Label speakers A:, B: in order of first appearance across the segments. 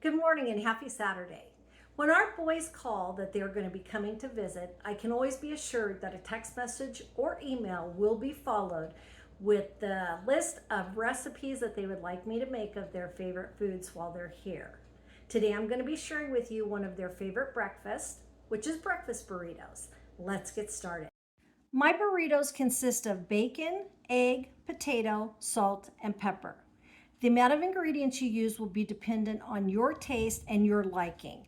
A: Good morning and happy Saturday. When our boys call that they're going to be coming to visit, I can always be assured that a text message or email will be followed with the list of recipes that they would like me to make of their favorite foods while they're here. Today I'm going to be sharing with you one of their favorite breakfasts, which is breakfast burritos. Let's get started. My burritos consist of bacon, egg, potato, salt, and pepper. The amount of ingredients you use will be dependent on your taste and your liking.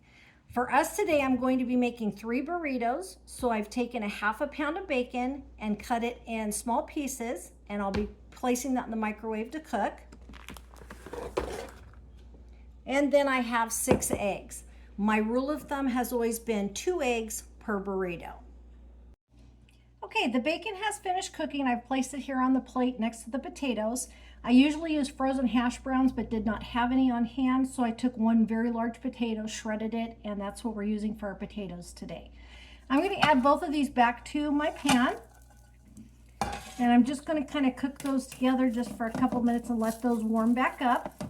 A: For us today, I'm going to be making 3 burritos. So I've taken a half a pound of bacon and cut it in small pieces, and I'll be placing that in the microwave to cook. And then I have 6 eggs. My rule of thumb has always been 2 eggs per burrito. Okay, the bacon has finished cooking. I've placed it here on the plate next to the potatoes. I usually use frozen hash browns, but did not have any on hand, so I took 1 very large potato, shredded it, and that's what we're using for our potatoes today. I'm going to add both of these back to my pan, and I'm just going to kind of cook those together just for a couple minutes and let those warm back up.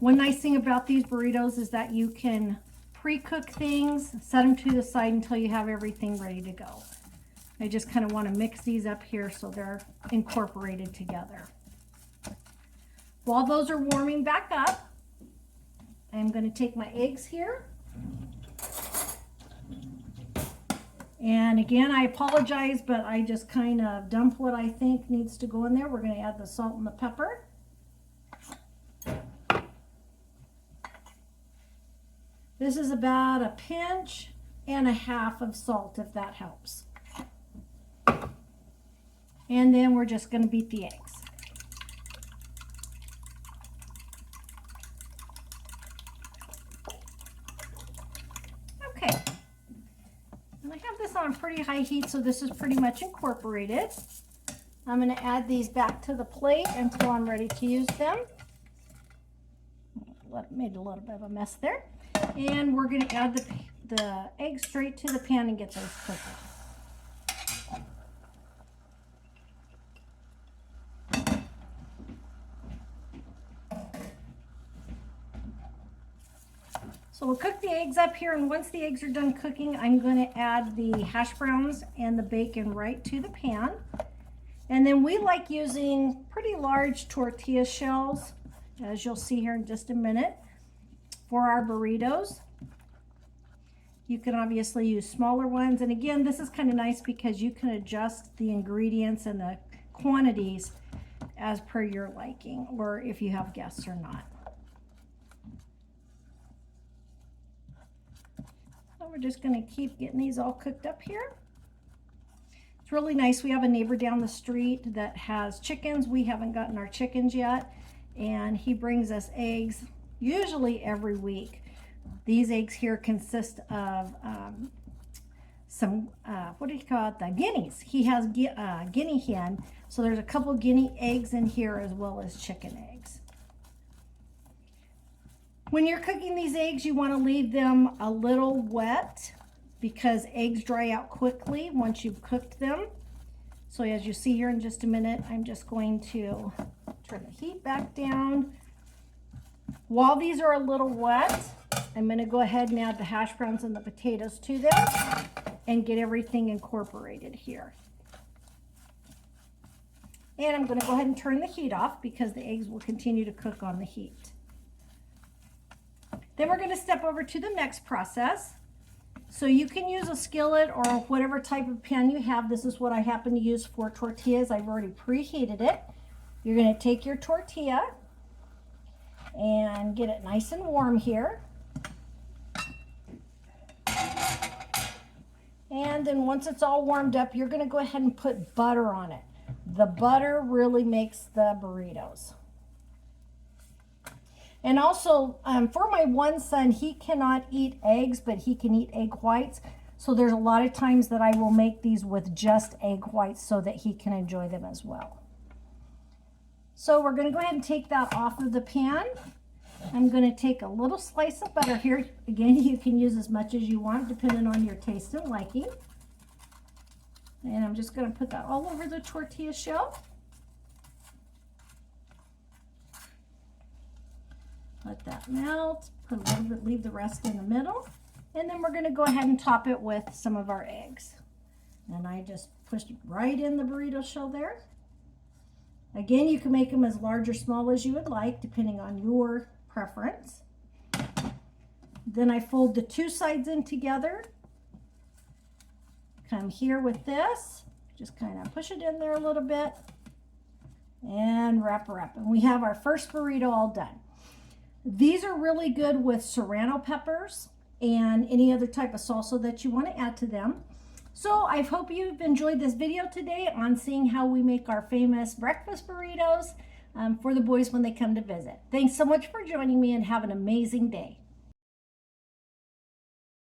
A: One nice thing about these burritos is that you can pre-cook things, set them to the side until you have everything ready to go. I just kind of want to mix these up here so they're incorporated together. While those are warming back up, I'm going to take my eggs here. And again, I apologize, but I just kind of dump what I think needs to go in there. We're going to add the salt and the pepper. This is about a pinch and a half of salt, if that helps. And then we're just going to beat the eggs. Okay. And I have this on pretty high heat, so this is pretty much incorporated. I'm going to add these back to the plate until I'm ready to use them. Made a little bit of a mess there. And we're going to add the eggs straight to the pan and get those cooking. So we'll cook the eggs up here, and once the eggs are done cooking, I'm going to add the hash browns and the bacon right to the pan. And then we like using pretty large tortilla shells, as you'll see here in just a minute, for our burritos. You can obviously use smaller ones. And again, this is kind of nice because you can adjust the ingredients and the quantities as per your liking, or if you have guests or not. We're just going to keep getting these all cooked up here. It's really nice. We have a neighbor down the street that has chickens. We haven't gotten our chickens yet, and he brings us eggs usually every week. These eggs here consist of some, what do you call it, the guineas. He has guinea hen, so there's a couple guinea eggs in here as well as chicken eggs. When you're cooking these eggs, you want to leave them a little wet because eggs dry out quickly once you've cooked them. So as you see here in just a minute, I'm just going to turn the heat back down. While these are a little wet, I'm going to go ahead and add the hash browns and the potatoes to them and get everything incorporated here. And I'm going to go ahead and turn the heat off because the eggs will continue to cook on the heat. Then we're going to step over to the next process. So you can use a skillet or whatever type of pan you have. This is what I happen to use for tortillas. I've already preheated it. You're going to take your tortilla and get it nice and warm here. And then once it's all warmed up, you're going to go ahead and put butter on it. The butter really makes the burritos. And also, for my one son, he cannot eat eggs, but he can eat egg whites. So there's a lot of times that I will make these with just egg whites so that he can enjoy them as well. So we're going to go ahead and take that off of the pan. I'm going to take a little slice of butter here. Again, you can use as much as you want, depending on your taste and liking. And I'm just going to put that all over the tortilla shell. Let that melt. Leave the rest in the middle. And then we're going to go ahead and top it with some of our eggs. And I just pushed right in the burrito shell there. Again, you can make them as large or small as you would like, depending on your preference. Then I fold the two sides in together. Come here with this. Just kind of push it in there a little bit. And wrap her up. And we have our first burrito all done. These are really good with serrano peppers and any other type of salsa that you want to add to them. So I hope you've enjoyed this video today on seeing how we make our famous breakfast burritos for the boys when they come to visit. Thanks so much for joining me and have an amazing day.